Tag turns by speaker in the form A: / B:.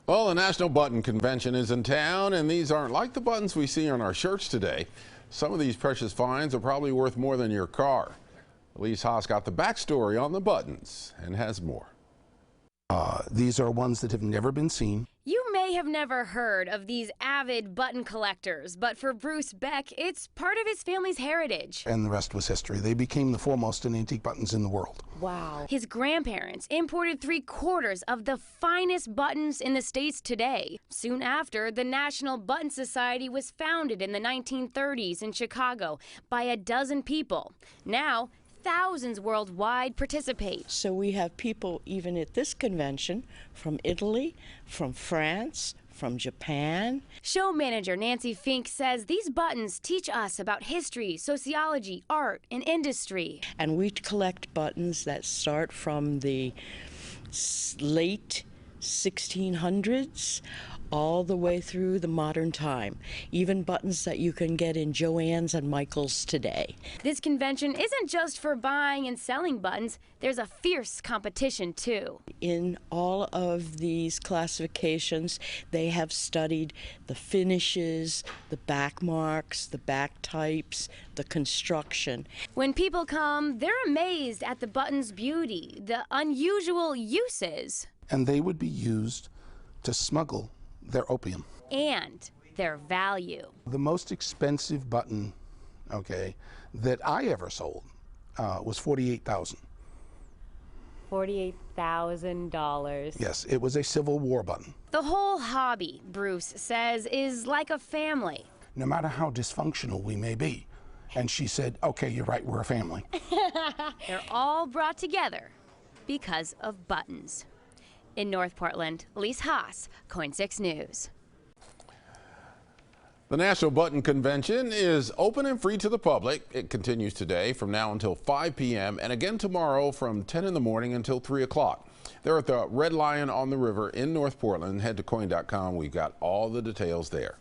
A: Well, the National Button Convention is in town, and these aren't like the buttons we see on our shirts today. Some of these precious finds are probably worth more than your car. Elise Haas got the backstory on the buttons and has more.
B: These are ones that have never been seen.
C: You may have never heard of these avid button collectors, but for Bruce Beck, it's part of his family's heritage.
B: And the rest was history. They became the foremost in antique buttons in the world.
C: Wow. His grandparents imported 3/4 of the finest buttons in the States today. Soon after, the National Button Society was founded in the 1930s in Chicago by a dozen people. Now, thousands worldwide participate.
D: So we have people even at this convention from Italy, from France, from Japan.
C: Show manager Nancy Fink says these buttons teach us about history, sociology, art, and industry.
D: And we collect buttons that start from the late 1600s all the way through the modern time, even buttons that you can get in Joann's and Michael's today.
C: This convention isn't just for buying and selling buttons, there's a fierce competition too.
D: In all of these classifications, they have studied the finishes, the back marks, the back types, the construction.
C: When people come, they're amazed at the button's beauty, the unusual uses.
B: And they would be used to smuggle their opium.
C: And their value.
B: The most expensive button, that I ever sold was $48,000.
C: $48,000.
B: Yes, it was a Civil War button.
C: The whole hobby, Bruce says, is like a family.
B: No matter how dysfunctional we may be. And she said, okay, you're right, we're a family.
C: They're all brought together because of buttons. In North Portland, Elise Haas, KOIN 6 News.
A: The National Button Convention is open and free to the public. It continues today from now until 5 p.m. and again tomorrow from 10 in the morning until 3 o'clock. They're at the Red Lion on the River in North Portland. Head to KOIN.com. We've got all the details there.